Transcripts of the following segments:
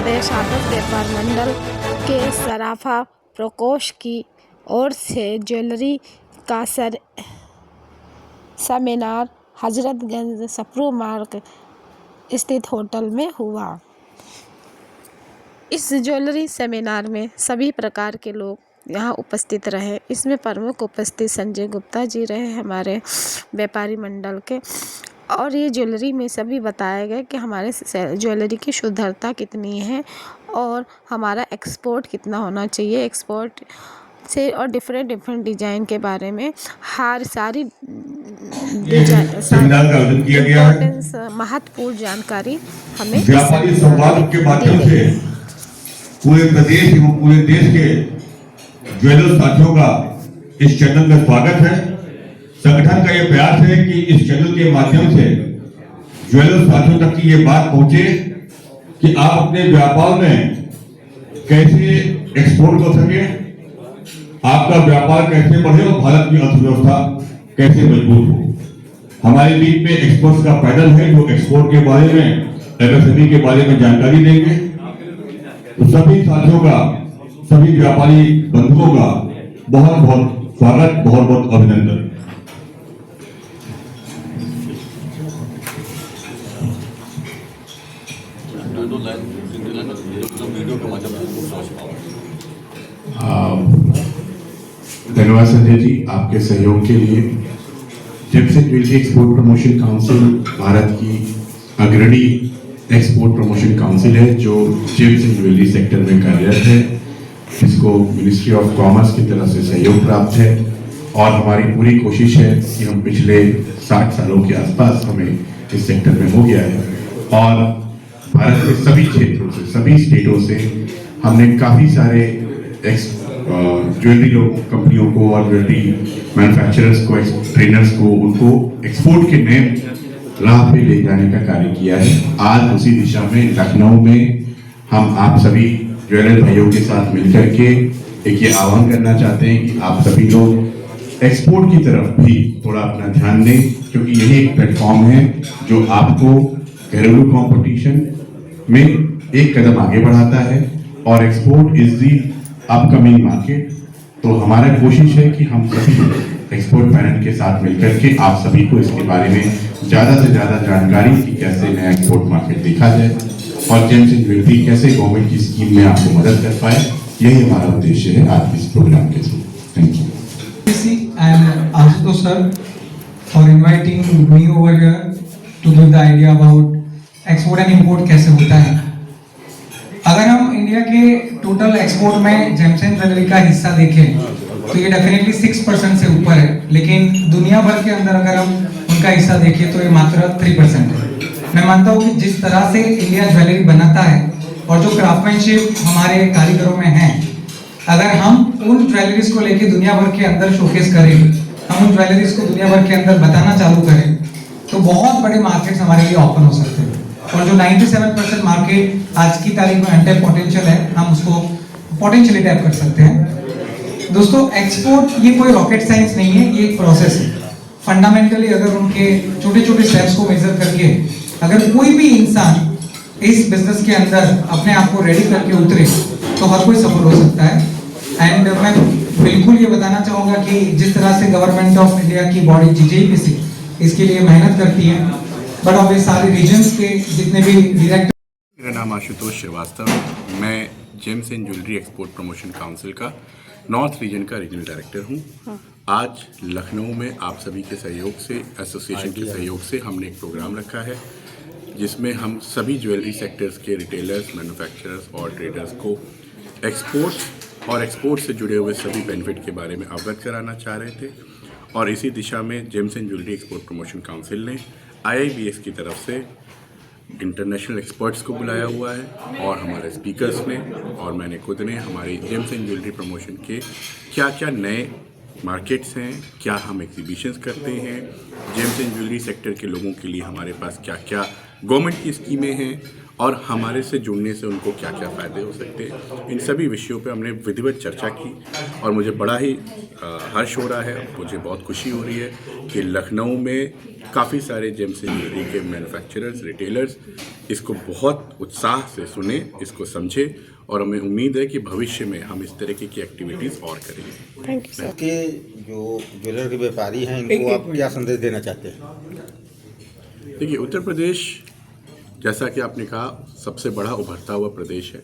प्रदेश आभूषण व्यापार मंडल के सराफा प्रकोष्ठ की ओर से ज्वेलरी का सेमिनार हजरतगंज सप्रू मार्ग स्थित होटल में हुआ। इस ज्वेलरी सेमिनार में सभी प्रकार के लोग यहाँ उपस्थित रहे। इसमें प्रमुख उपस्थित संजय गुप्ता जी रहे हमारे व्यापारी मंडल के। और ये ज्वेलरी में सभी बताया गया कि हमारे ज्वेलरी की शुद्धता कितनी है और हमारा एक्सपोर्ट कितना होना चाहिए, एक्सपोर्ट से और डिफरेंट डिज़ाइन के बारे में सारी सेमिनार का आयोजन किया गया है। महत्वपूर्ण जानकारी हमें व्यापारी संवाद के माध्यम से पूरे प्रदेश एवं पूरे देश के ज्वेलर साथियों का इस चैनल में स्वागत है। संगठन का यह प्रयास है कि इस चैनल के माध्यम से ज्वेलर साथियों तक की ये बात पहुंचे कि आप अपने व्यापार में कैसे एक्सपोर्ट कर सके, आपका व्यापार कैसे बढ़े और भारत की अर्थव्यवस्था कैसे मजबूत हो। हमारे बीच में एक्सपर्ट्स का पैनल है जो एक्सपोर्ट के बारे में, एमएसएमई के बारे में जानकारी देंगे। तो सभी साथियों का, सभी व्यापारी बंधुओं का बहुत बहुत स्वागत, बहुत बहुत अभिनंदन। धन्यवाद संजय जी आपके सहयोग के लिए। James and jewellery export promotion council Bharat की अग्रणी एक्सपोर्ट प्रमोशन काउंसिल है जो जेम्स एंड ज्वेलरी सेक्टर में कार्यरत है, जिसको मिनिस्ट्री ऑफ कॉमर्स की तरफ से सहयोग प्राप्त है। और हमारी पूरी कोशिश है कि हम पिछले 60 सालों के आसपास हमें इस सेक्टर में हो गया है और भारत के सभी क्षेत्रों से, सभी स्टेटों से हमने काफ़ी सारे ज्वेलरी कंपनियों को और ज्वेलरी मैन्युफैक्चरर्स को, ट्रेनर्स को, उनको एक्सपोर्ट के नए राह पे ले जाने का कार्य किया है। आज उसी दिशा में लखनऊ में हम आप सभी ज्वेलर भाइयों के साथ मिलकर के एक ये आह्वान करना चाहते हैं कि आप सभी लोग एक्सपोर्ट की तरफ भी थोड़ा अपना ध्यान दें, क्योंकि यही एक प्लेटफॉर्म है जो आपको घरेलू कंपटीशन में एक कदम आगे बढ़ाता है और export is the upcoming market. तो हमारा कोशिश है कि हम सभी एक्सपोर्ट पैनल के साथ मिलकर के आप सभी को इसके बारे में ज़्यादा से ज़्यादा जानकारी कि कैसे नया एक्सपोर्ट मार्केट देखा जाए और जेम्स एंड ज्वेलरी कैसे गवर्नमेंट की स्कीम में आपको मदद कर पाए, यही हमारा उद्देश्य है आज के इस प्रोग्राम के through. Thank you and Ashutosh sir for inviting me over here to give the idea about export and import कैसे होता है। अगर हम इंडिया के टोटल एक्सपोर्ट में जेम्स एंड ज्वेलरी का हिस्सा देखें तो ये डेफिनेटली 6% से ऊपर है, लेकिन दुनिया भर के अंदर अगर हम उनका हिस्सा देखें तो ये मात्र 3% है। मैं मानता हूँ कि जिस तरह से इंडिया ज्वेलरी बनाता है और जो क्राफ्टमैनशिप हमारे कारीगरों में है, अगर हम उन ज्वेलरीज को लेके दुनिया भर के अंदर शोकेस करें, हम उन ज्वेलरीज को दुनिया भर के अंदर बताना चालू करें, तो बहुत बड़े मार्केट्स हमारे लिए ओपन हो सकते हैं। और जो 97% मार्केट आज की तारीख में अनटैप पोटेंशियल है, हम उसको पोटेंशियली टैप कर सकते हैं। दोस्तों, एक्सपोर्ट ये कोई रॉकेट साइंस नहीं है, ये एक प्रोसेस है। फंडामेंटली अगर उनके छोटे छोटे स्टेप्स को मेजर करके अगर कोई भी इंसान इस बिजनेस के अंदर अपने आप को रेडी करके उतरे तो हर कोई सफल हो सकता है। एंड मैं बिल्कुल ये बताना चाहूँगा कि जिस तरह से गवर्नमेंट ऑफ इंडिया की बॉडी जीजेपीसी इसके लिए मेहनत करती है, बट ऑफ सारे रीजन्स के जितने भी डायरेक्टर। मेरा नाम आशुतोष श्रीवास्तव है। मैं James and jewellery export promotion council का नॉर्थ रीजन का रीजनल डायरेक्टर हूँ। आज लखनऊ में आप सभी के सहयोग से, एसोसिएशन के सहयोग से हमने एक प्रोग्राम रखा है जिसमें हम सभी ज्वेलरी सेक्टर्स के रिटेलर्स, मैन्युफैक्चरर्स और ट्रेडर्स को एक्सपोर्ट और एक्सपोर्ट से जुड़े हुए सभी बेनिफिट के बारे में अवगत कराना चाह रहे थे। और इसी दिशा में James and jewellery export promotion council ने IIBS की तरफ से इंटरनेशनल एक्सपर्ट्स को बुलाया हुआ है और हमारे स्पीकर्स ने और मैंने खुद ने हमारी जेम्स एंड ज्वेलरी प्रमोशन के क्या क्या नए मार्केट्स हैं, क्या हम एग्जीबिशंस करते हैं, जेम्स एंड ज्वेलरी सेक्टर के लोगों के लिए हमारे पास क्या क्या गवर्नमेंट की स्कीमें हैं और हमारे से जुड़ने से उनको क्या क्या फ़ायदे हो सकते हैं। इन सभी विषयों पे हमने विधिवत चर्चा की और मुझे बड़ा ही हर्ष हो रहा है, मुझे बहुत खुशी हो रही है कि लखनऊ में काफ़ी सारे जेम्स एंड ज्वेलरी के मैन्युफैक्चरर्स, रिटेलर्स इसको बहुत उत्साह से सुने, इसको समझे और हमें उम्मीद है कि भविष्य में हम इस तरह की एक्टिविटीज़ और करेंगे। Thank you sir. के जो ज्वेलर के व्यापारी हैं इनको आप क्या संदेश देना चाहते हैं? देखिए, उत्तर प्रदेश जैसा कि आपने कहा सबसे बड़ा उभरता हुआ प्रदेश है।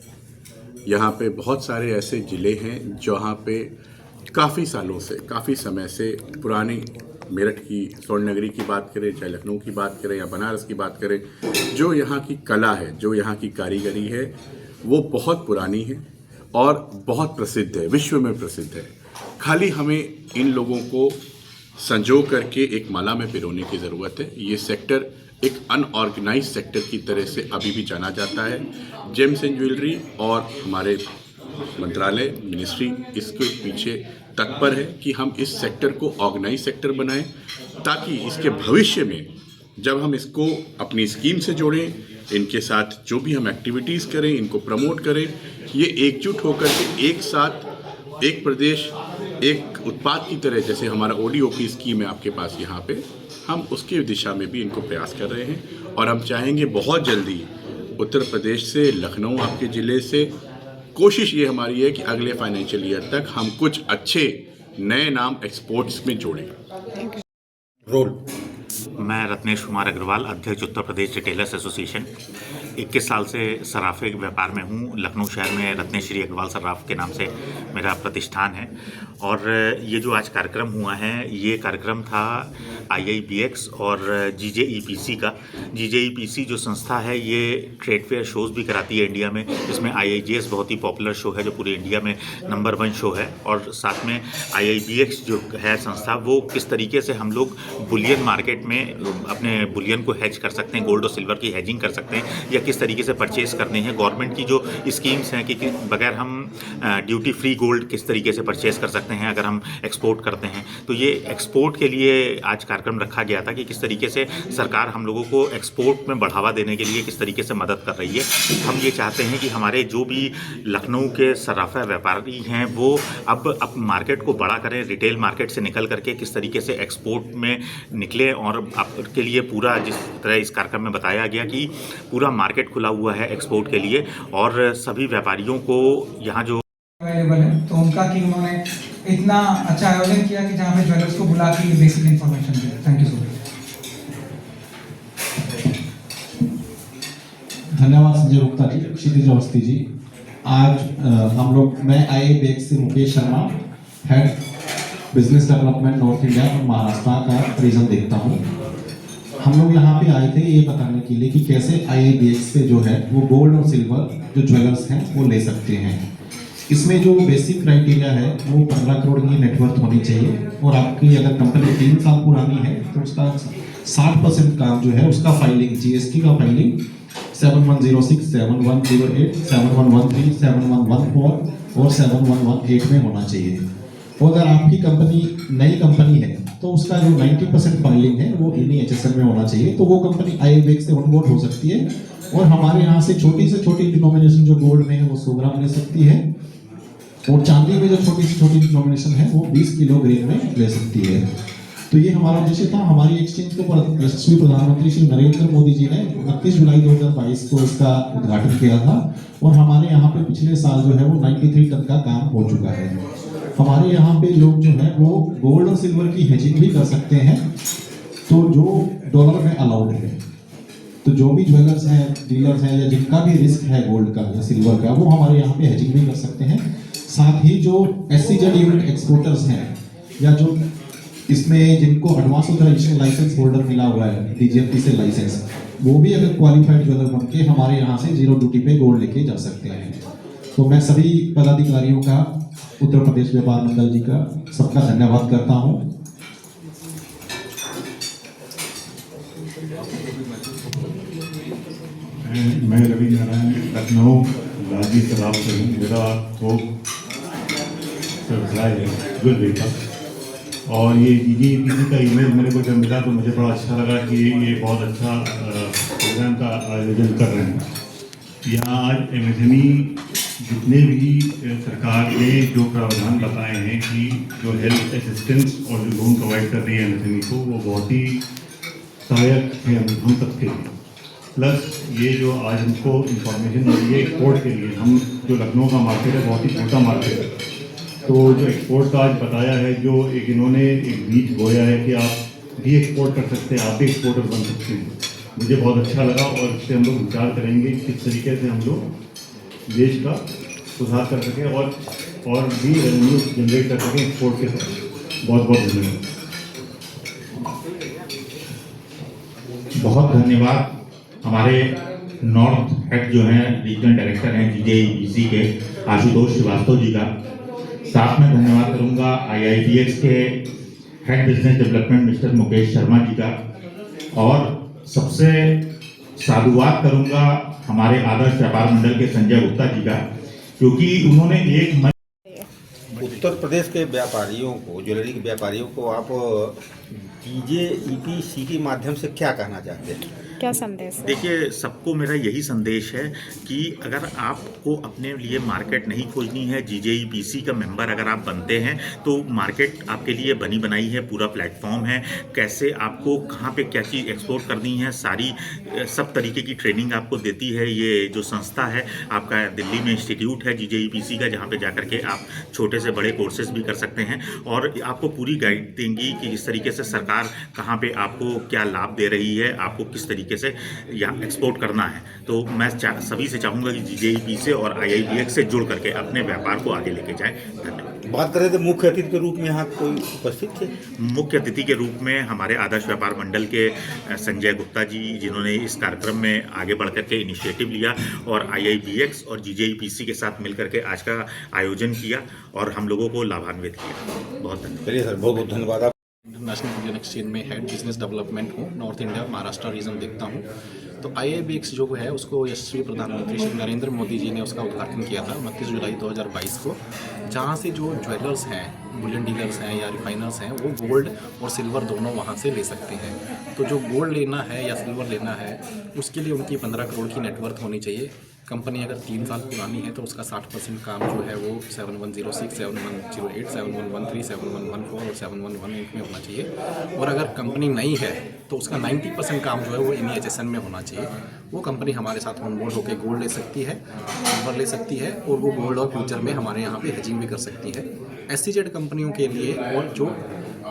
यहाँ पे बहुत सारे ऐसे ज़िले हैं जहाँ पे काफ़ी सालों से, काफ़ी समय से पुरानी मेरठ की स्वर्ण नगरी की बात करें, चाहे लखनऊ की बात करें या बनारस की बात करें, जो यहाँ की कला है, जो यहाँ की कारीगरी है, वो बहुत पुरानी है और बहुत प्रसिद्ध है, विश्व में प्रसिद्ध है। खाली हमें इन लोगों को संजो करके एक माला में पिरोने की ज़रूरत है। ये सेक्टर एक अनऑर्गेनाइज सेक्टर की तरह से अभी भी जाना जाता है। जेम्स एंड ज्वेलरी और हमारे मंत्रालय, मिनिस्ट्री इसके पीछे तत्पर है कि हम इस सेक्टर को ऑर्गेनाइज सेक्टर बनाएं, ताकि इसके भविष्य में जब हम इसको अपनी स्कीम से जोड़ें, इनके साथ जो भी हम एक्टिविटीज़ करें, इनको प्रमोट करें, ये एकजुट होकर के एक साथ एक प्रदेश एक उत्पाद की तरह, जैसे हमारा ODO की स्कीम है आपके पास यहाँ पे, हम उसकी दिशा में भी इनको प्रयास कर रहे हैं और हम चाहेंगे बहुत जल्दी उत्तर प्रदेश से, लखनऊ आपके ज़िले से, कोशिश ये हमारी है कि अगले फाइनेंशियल ईयर तक हम कुछ अच्छे नए नाम एक्सपोर्ट्स में जोड़ें। रोल मैं रत्नेश कुमार अग्रवाल, अध्यक्ष उत्तर प्रदेश रिटेलर्स एसोसिएशन। 21 साल से सराफे के व्यापार में हूँ। लखनऊ शहर में रत्नेश श्री अग्रवाल सराफ के नाम से मेरा प्रतिष्ठान है। और ये जो आज कार्यक्रम हुआ है, ये कार्यक्रम था IIBX और GJEPC का। GJEPC जो संस्था है, ये ट्रेड फेयर शोज़ भी कराती है इंडिया में, जिसमें IIGS बहुत ही पॉपुलर शो है जो पूरे इंडिया में नंबर 1 शो है। और साथ में IIBX जो है संस्था, वो किस तरीके से हम लोग बुलियन मार्केट में अपने बुलियन को हेज कर सकते हैं, गोल्ड और सिल्वर की हेजिंग कर सकते हैं, या किस तरीके से परचेज करने हैं। गवर्नमेंट की जो स्कीम्स हैं कि बगैर हम ड्यूटी फ्री गोल्ड किस तरीके से परचेज कर सकते हैं अगर हम एक्सपोर्ट करते हैं। तो ये एक्सपोर्ट के लिए आज कार्यक्रम रखा गया था कि किस तरीके से सरकार हम लोगों को एक्सपोर्ट में बढ़ावा देने के लिए किस तरीके से मदद कर रही है। हम ये चाहते हैं कि हमारे जो भी लखनऊ के सराफा व्यापारी हैं, वो अब मार्केट को बड़ा करें, रिटेल मार्केट से निकल करके किस तरीके से एक्सपोर्ट में निकले। और आपके लिए पूरा जिस तरह इस कार्यक्रम में बताया गया कि पूरा मार्केट खुला हुआ है एक्सपोर्ट के लिए, और सभी व्यापारियों को यहाँ जो अवेलेबल है, तो उनका कि उन्होंने इतना अच्छा आयोजन किया कि जहाँ पे ज्वेलर्स को बुला के बेसिक इन्फॉर्मेशन दिया। Thank you so much. धन्यवाद संजय गुप्ता जी, क्षितिज अवस्थी जी। आज हम लोग, मैं IIBX से Mukesh Sharma, head business development north India और महाराष्ट्र का रीजन देखता हूँ। हम लोग यहाँ पे आए थे ये बताने के लिए कि कैसे IIBX से जो है वो गोल्ड और सिल्वर जो ज्वेलर्स हैं वो ले सकते हैं। इसमें जो बेसिक क्राइटेरिया है वो 15 करोड़ की नेटवर्थ होनी चाहिए, और आपकी अगर कंपनी 3 साल पुरानी है तो उसका 60% काम जो है उसका फाइलिंग, GST का फाइलिंग 7106, 7108, 7113, 7114 और 7118 में होना चाहिए। और अगर आपकी कंपनी नई कंपनी है तो उसका जो 90% फाइलिंग है वो इन्हीं HSN में होना चाहिए, तो वो कंपनी IIBX से ऑनबोर्ड हो सकती है। और हमारे यहाँ से छोटी डिनोमिनेशन जो गोल्ड में है वो 100 ग्राम ले सकती है, और चांदी में जो छोटी डिनोमिनेशन है वो 20 किलोग्राम में ले सकती है। तो ये हमारा उद्देश्य था। हमारी एक्सचेंज के ऊपर यशस्वी प्रधानमंत्री श्री नरेंद्र मोदी जी ने 31 जुलाई 2022 को इसका उद्घाटन किया था, और हमारे यहाँ पे पिछले साल जो है वो 93 टन का काम हो चुका है। हमारे यहाँ पे लोग जो है वो गोल्ड और सिल्वर की हेजिंग भी कर सकते हैं, तो जो डॉलर में अलाउड है। तो जो भी ज्वेलर्स हैं, डीलर्स हैं, या जिनका भी रिस्क है गोल्ड का या सिल्वर का, वो हमारे यहाँ पे हेजिंग भी कर सकते हैं। साथ ही जो SCZ यूनिट एक्सपोर्टर्स हैं, या जो इसमें जिनको एडवांस ऑथराइजेशन लाइसेंस होल्डर मिला हुआ है DGFT से लाइसेंस, वो भी अगर क्वालिफाइड ज्वेलर बन के हमारे यहाँ से 0 ड्यूटी पे गोल्ड लेके जा सकते हैं। तो मैं सभी पदाधिकारियों का, उत्तर प्रदेश व्यापार मंडल जी का, सबका धन्यवाद करता हूँ। मैं रवि नारायण, लखनऊ लाजी तालाब से हूँ। मेरा थोक व्यवसाय है ज्वेलरी का, और ये GJEPC का ईमेल मेरे को जब मिला तो मुझे बड़ा अच्छा लगा कि ये बहुत अच्छा प्रोग्राम का आयोजन कर रहे हैं। यहाँ आज एमएसएमई जितने भी सरकार ने जो प्रावधान बताए हैं कि जो हेल्थ असिस्टेंस और जो लोन प्रोवाइड कर रही है एमएसएमई को, वो बहुत ही सहायक है हम सबके लिए। प्लस ये जो आज हमको इंफॉर्मेशन मिली है एक्सपोर्ट के लिए, हम जो लखनऊ का मार्केट है बहुत ही छोटा मार्केट है, तो जो एक्सपोर्ट का आज बताया है, जो एक इन्होंने एक बीज बोया है कि आप भी एक्सपोर्ट कर सकते हैं, आप भी एक्सपोर्टर बन सकते हैं, मुझे बहुत अच्छा लगा। और इससे हम लोग विचार करेंगे किस तरीके से हम लोग देश का सुधार कर सकें और भी रेवेन्यू जनरेट कर सकें एक्सपोर्ट के साथ। बहुत बहुत धन्यवाद। बहुत धन्यवाद हमारे नॉर्थ हेड जो हैं रीजनल डायरेक्टर हैं जीजेईपीसी के आशुतोष श्रीवास्तव जी का। साथ में धन्यवाद करूंगा IIBX के head business development mister Mukesh Sharma ji का। और सबसे साधुवाद करूंगा हमारे आदर्श व्यापार मंडल के संजय गुप्ता जी का, क्योंकि उन्होंने एक उत्तर प्रदेश के व्यापारियों को, ज्वेलरी के व्यापारियों को आप DJEPC के माध्यम से क्या कहना चाहते हैं? क्या संदेश है? देखिए, सबको मेरा यही संदेश है कि अगर आपको अपने लिए मार्केट नहीं खोजनी है, जीजेईपीसी का मेंबर अगर आप बनते हैं तो मार्केट आपके लिए बनी बनाई है, पूरा प्लेटफॉर्म है, कैसे आपको कहाँ पे क्या चीज़ एक्सपोर्ट करनी है, सारी सब तरीके की ट्रेनिंग आपको देती है। ये जो संस्था है आपका दिल्ली में इंस्टीट्यूट है जीजेईपीसी का, जहाँ पे जाकर के आप छोटे से बड़े कोर्सेज भी कर सकते हैं और आपको पूरी गाइड देंगी कि इस तरीके से सरकार कहाँ पे आपको क्या लाभ दे रही है, आपको किस तरीके से यहाँ एक्सपोर्ट करना है। तो मैं सभी से चाहूँगा कि जीजेईपीसी और IIBX से जुड़ करके अपने व्यापार को आगे लेके जाएं। धन्यवाद। बात करें तो मुख्य अतिथि के रूप में यहाँ कोई उपस्थित थे? मुख्य अतिथि के रूप में हमारे आदर्श व्यापार मंडल के संजय गुप्ता जी, जिन्होंने इस कार्यक्रम में आगे बढ़ करके इनिशिएटिव लिया और IIBX और जीजेईपीसी के साथ मिलकर के आज का आयोजन किया और हम लोगों को लाभान्वित किया। बहुत धन्यवाद। चलिए सर, बहुत बहुत धन्यवाद। इंटरनेशनल इंडियन एक्सचेंज में हेड बिजनेस डेवलपमेंट हूँ, नॉर्थ इंडिया महाराष्ट्र रीजन देखता हूँ। तो IIBX जो है उसको यशस्वी प्रधानमंत्री श्री नरेंद्र मोदी जी ने उसका उद्घाटन किया था 29 जुलाई 2022 को, जहाँ से जो ज्वेलर्स हैं, बुलियन डीलर्स हैं या रिफाइनर्स हैं, वो गोल्ड और सिल्वर दोनों वहाँ से ले सकते हैं। तो जो गोल्ड लेना है या सिल्वर लेना है उसके लिए उनकी 15 करोड़ की नेटवर्थ होनी चाहिए। कंपनी अगर 3 साल पुरानी है तो उसका 60% काम जो है वो 7106, 7108, 7113, 7114 और 7118 में होना चाहिए। और अगर कंपनी नई है तो उसका 90% काम जो है वो NEHSN में होना चाहिए। वो कंपनी हमारे साथ ऑनबोर्ड होकर गोल्ड ले सकती है, सिल्वर ले सकती है और वो गोल्ड और फ्यूचर में हमारे यहाँ पे हेजिंग भी कर सकती है। SCZ कंपनियों के लिए और जो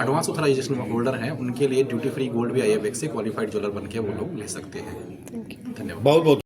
एडवांस ऑथराइजेशन होल्डर हैं उनके लिए ड्यूटी फ्री गोल्ड भी IIBX से क्वालिफाइड ज्वेलर बन के वो लोग ले सकते हैं। धन्यवाद। बहुत बहुत